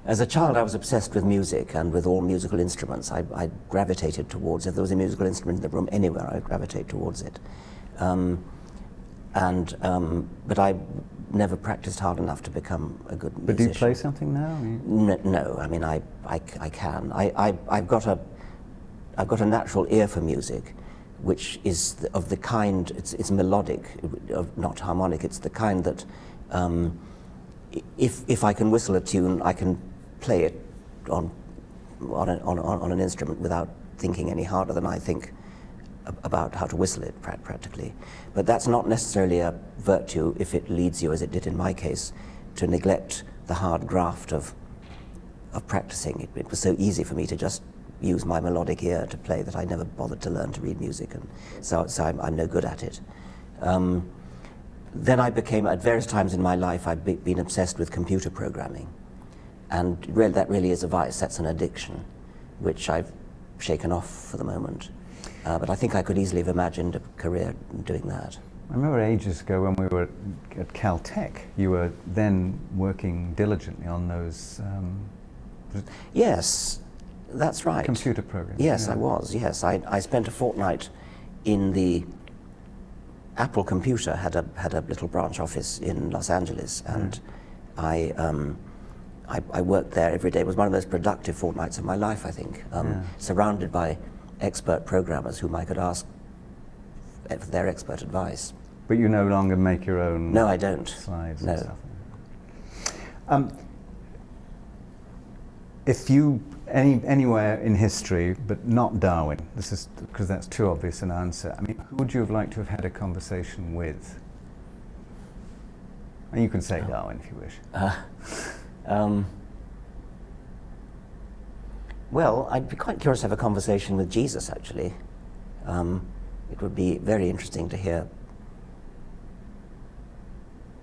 Speaker 2: As a child, I was obsessed with music and with all musical instruments. I gravitated towards, if there was a musical instrument in the room anywhere, I'd gravitate towards it. But I never practiced hard enough to become a good musician.
Speaker 1: But do you play something now?
Speaker 2: No, I mean, I can. I've got a natural ear for music, which is of the kind, it's melodic, not harmonic. It's the kind that if I can whistle a tune, I can play it on an instrument without thinking any harder than I think about how to whistle it, practically. But that's not necessarily a virtue if it leads you, as it did in my case, to neglect the hard graft of practicing. It was so easy for me to just use my melodic ear to play that I never bothered to learn to read music, and so I'm no good at it. then I became, at various times in my life, I've been obsessed with computer programming. And that really is a vice, that's an addiction, which I've shaken off for the moment. But I think I could easily have imagined a career doing that.
Speaker 1: I remember ages ago when we were at Caltech, you were then working diligently on those
Speaker 2: yes, that's right.
Speaker 1: computer programs.
Speaker 2: Yes,
Speaker 1: yeah.
Speaker 2: I was, yes. I spent a fortnight in the Apple Computer, had a little branch office in Los Angeles, and I worked there every day. It was one of the most productive fortnights of my life, I think, surrounded by expert programmers whom I could ask for their expert advice.
Speaker 1: But you no longer make your own
Speaker 2: No, I don't.
Speaker 1: slides
Speaker 2: No.
Speaker 1: and stuff. If you, anywhere in history, but not Darwin, this is because that's too obvious an answer, I mean, who would you have liked to have had a conversation with? And you can say Darwin if you wish.
Speaker 2: Well, I'd be quite curious to have a conversation with Jesus, actually. It would be very interesting to hear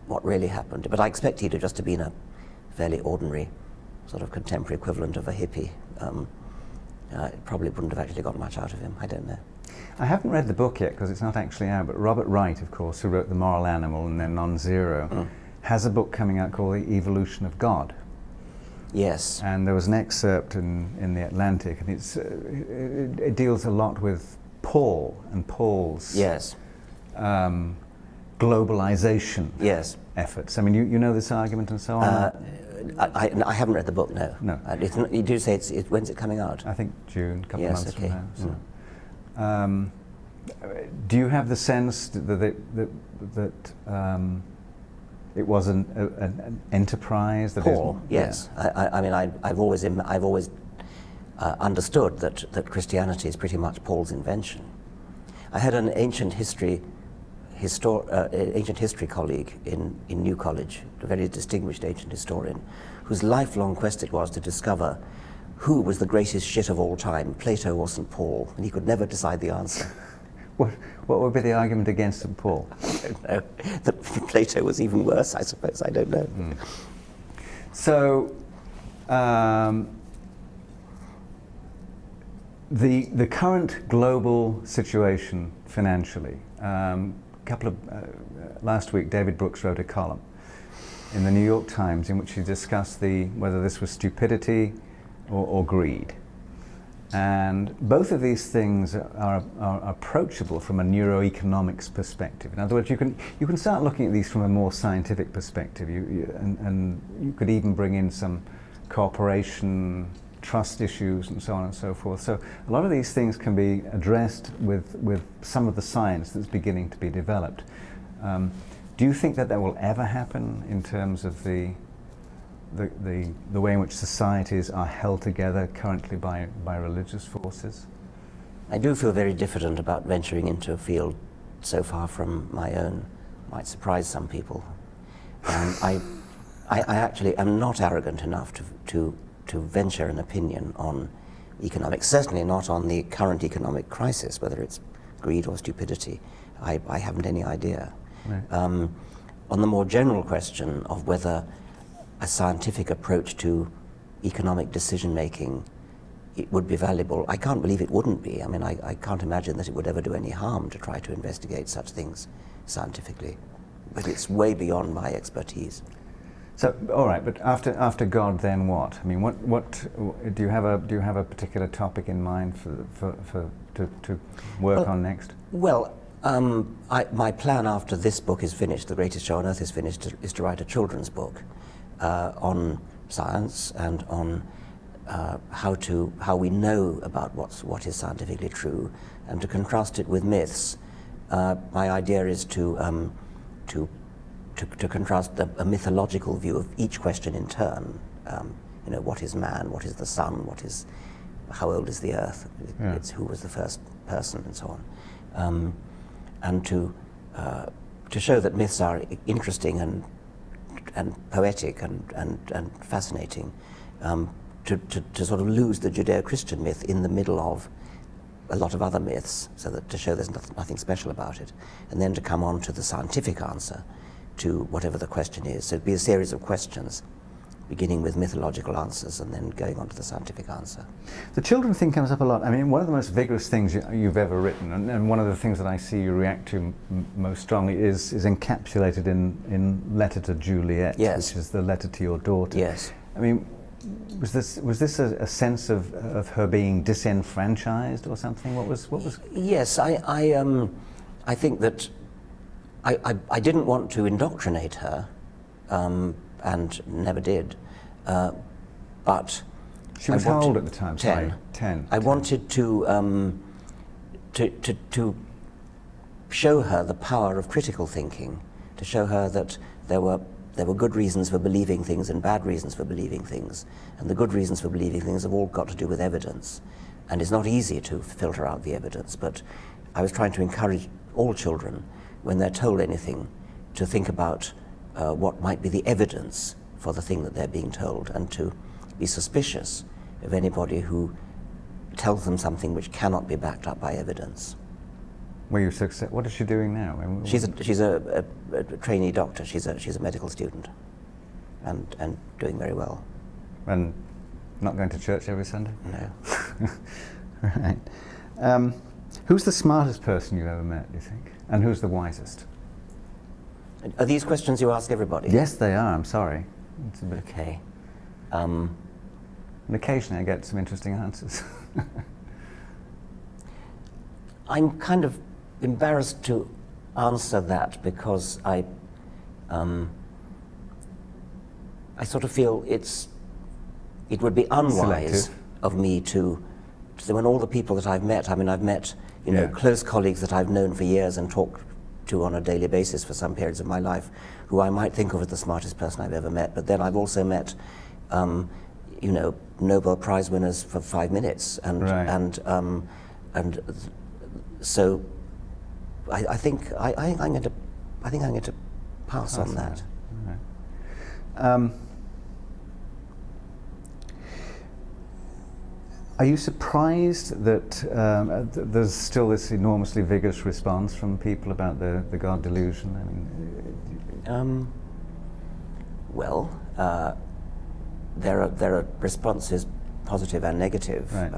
Speaker 2: what really happened. But I expect he'd have just have been a fairly ordinary, sort of contemporary equivalent of a hippie. It probably wouldn't have actually got much out of him. I don't know.
Speaker 1: I haven't read the book yet because it's not actually out, but Robert Wright, of course, who wrote The Moral Animal and then Non-Zero, has a book coming out called The Evolution of God.
Speaker 2: Yes.
Speaker 1: And there was an excerpt in the Atlantic, and it deals a lot with Paul and Paul's
Speaker 2: Yes.
Speaker 1: Globalization
Speaker 2: Yes.
Speaker 1: efforts. I mean, you know this argument and so on?
Speaker 2: I haven't read the book, no.
Speaker 1: No.
Speaker 2: You do say when's it coming out?
Speaker 1: I think June, a couple of
Speaker 2: Yes,
Speaker 1: months
Speaker 2: okay.
Speaker 1: from now. So. Do you have the sense that it was an enterprise? That
Speaker 2: Paul,
Speaker 1: is,
Speaker 2: yes.
Speaker 1: Yeah.
Speaker 2: I mean, I've always understood that Christianity is pretty much Paul's invention. I had an ancient history colleague in New College, a very distinguished ancient historian, whose lifelong quest it was to discover who was the greatest shit of all time, Plato or St. Paul, and he could never decide the answer.
Speaker 1: What would be the argument against St. Paul?
Speaker 2: I don't know. That Plato was even worse, I suppose. I don't know.
Speaker 1: So, the current global situation financially. Last week, David Brooks wrote a column in the New York Times in which he discussed whether this was stupidity or greed. And both of these things are approachable from a neuroeconomics perspective. In other words, you can start looking at these from a more scientific perspective, and you could even bring in some cooperation, trust issues, and so on and so forth. So a lot of these things can be addressed with some of the science that's beginning to be developed. Do you think that will ever happen in terms of the way in which societies are held together currently by religious forces?
Speaker 2: I do feel very diffident about venturing into a field so far from my own. Might surprise some people. I actually am not arrogant enough to venture an opinion on economics, certainly not on the current economic crisis, whether it's greed or stupidity. I haven't any idea. Right. On the more general question of whether a scientific approach to economic decision-making it would be valuable, I can't believe it wouldn't be. I mean, I can't imagine that it would ever do any harm to try to investigate such things scientifically. But it's way beyond my expertise.
Speaker 1: So, all right, but after God, then what? I mean, what do you have a particular topic in mind to work on next?
Speaker 2: Well, my plan after this book is finished, The Greatest Show on Earth is finished, is to write a children's book on science and on how we know about what is scientifically true, and to contrast it with myths. My idea is to contrast a mythological view of each question in turn. You know, what is man? What is the sun? How old is the earth?
Speaker 1: Yeah.
Speaker 2: It's who was the first person, and so on. And to show that myths are interesting and poetic and fascinating. To sort of lose the Judeo-Christian myth in the middle of a lot of other myths, so that to show there's nothing special about it, and then to come on to the scientific answer. to whatever the question is. So it'd be a series of questions, beginning with mythological answers and then going on to the scientific answer.
Speaker 1: The children thing comes up a lot. I mean, one of the most vigorous things you've ever written, and one of the things that I see you react to most strongly is encapsulated in Letter to Juliet,
Speaker 2: yes.
Speaker 1: which is the letter to your daughter.
Speaker 2: Yes.
Speaker 1: I mean, was this a sense of her being disenfranchised or something? What was?
Speaker 2: Yes, I think that I didn't want to indoctrinate her, and never did. But
Speaker 1: she was how old at the time?
Speaker 2: 10.
Speaker 1: Sorry, 10.
Speaker 2: I wanted to show her the power of critical thinking, to show her that there were good reasons for believing things and bad reasons for believing things, and the good reasons for believing things have all got to do with evidence. And it's not easy to filter out the evidence, but I was trying to encourage all children, when they're told anything, to think about what might be the evidence for the thing that they're being told, and to be suspicious of anybody who tells them something which cannot be backed up by evidence.
Speaker 1: Were you successful? What is she doing now?
Speaker 2: She's a trainee doctor. She's a medical student, and doing very well.
Speaker 1: And not going to church every Sunday?
Speaker 2: No.
Speaker 1: Right. Who's the smartest person you've ever met, do you think? And who's the wisest?
Speaker 2: Are these questions you ask everybody?
Speaker 1: Yes, they are. I'm sorry. It's a bit.
Speaker 2: Okay.
Speaker 1: And occasionally I get some interesting answers.
Speaker 2: I'm kind of embarrassed to answer that because I sort of feel it would be unwise of me to when all the people that I've met, I mean, I've met close colleagues that I've known for years and talked to on a daily basis for some periods of my life, who I might think of as the smartest person I've ever met. But then I've also met, Nobel Prize winners for 5 minutes, and so I think I'm going to pass on that.
Speaker 1: Right. Are you surprised that there's still this enormously vigorous response from people about the God delusion? I mean,
Speaker 2: well, there are responses, positive and negative.
Speaker 1: Right.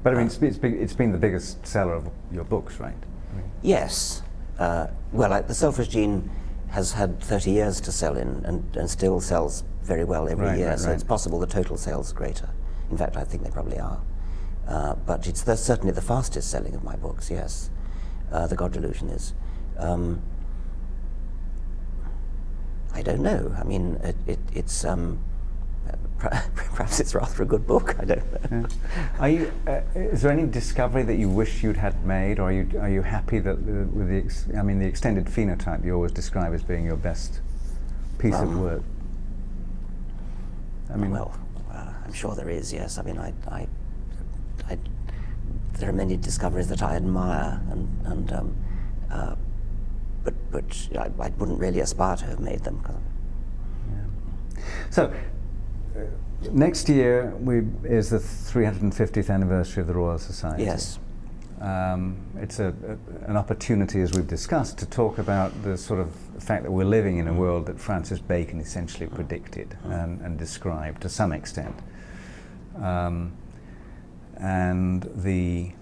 Speaker 1: But I mean, it's been the biggest seller of your books, right? I mean,
Speaker 2: yes. The Selfish Gene has had 30 years to sell in, and still sells very well every year. So it's possible the total sales are greater. In fact, I think they probably are. But it's certainly the fastest selling of my books, yes. The God Delusion is. I don't know. I mean, it's perhaps it's rather a good book. I don't know.
Speaker 1: Yeah. Is there any discovery that you wish you'd had made, or are you happy that with the extended phenotype you always describe as being your best piece of work? I mean,
Speaker 2: I'm sure there is. Yes. I mean, there are many discoveries that I admire, but I wouldn't really aspire to have made them.
Speaker 1: Yeah. So. Next year is the 350th anniversary of the Royal Society.
Speaker 2: Yes.
Speaker 1: It's an opportunity, as we've discussed, to talk about the sort of fact that we're living in a world that Francis Bacon essentially predicted and described to some extent. And the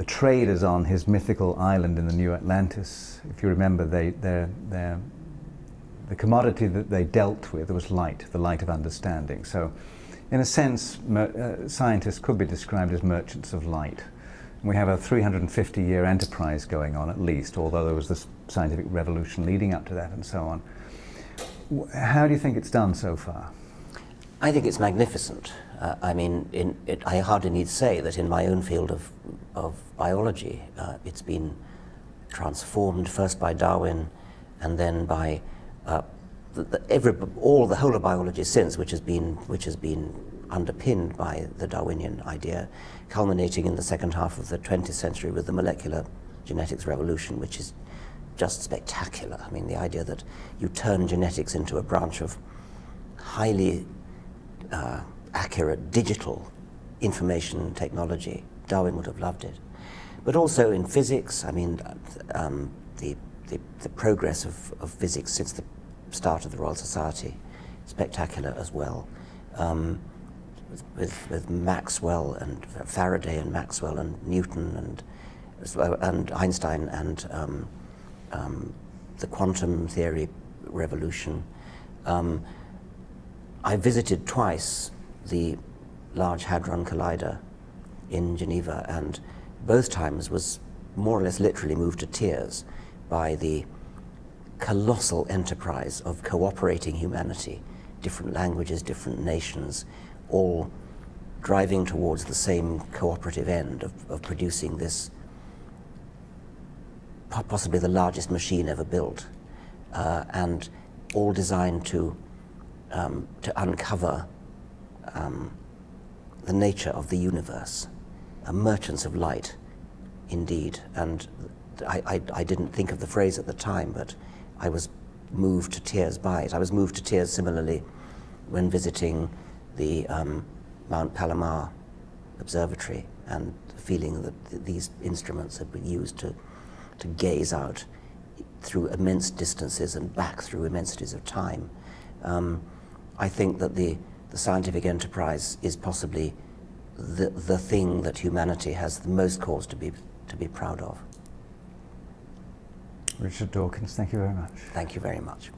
Speaker 1: traders on his mythical island in the New Atlantis, if you remember, the commodity that they dealt with was light, the light of understanding. So, in a sense, scientists could be described as merchants of light. And we have a 350-year enterprise going on, at least, although there was this scientific revolution leading up to that and so on. How do you think it's done so far?
Speaker 2: I think it's magnificent. I mean, I hardly need to say that in my own field of biology, it's been transformed first by Darwin, and then by the whole of biology since, which has been underpinned by the Darwinian idea, culminating in the second half of the 20th century with the molecular genetics revolution, which is just spectacular. I mean, the idea that you turn genetics into a branch of highly accurate digital information technology. Darwin would have loved it. But also in physics, I mean, the the progress of physics since the start of the Royal Society. Spectacular as well. With Maxwell and Faraday and Maxwell and Newton and Einstein and the quantum theory revolution. I visited twice the Large Hadron Collider in Geneva, and both times was more or less literally moved to tears by the colossal enterprise of cooperating humanity, different languages, different nations, all driving towards the same cooperative end of producing this possibly the largest machine ever built, and all designed to uncover the nature of the universe, merchants of light, indeed. And I didn't think of the phrase at the time, but I was moved to tears by it. I was moved to tears similarly when visiting the Mount Palomar Observatory, and feeling that these instruments had been used to gaze out through immense distances and back through immensities of time. I think that the scientific enterprise is possibly the thing that humanity has the most cause to be proud of.
Speaker 1: Richard Dawkins, thank you very much.
Speaker 2: Thank you very much.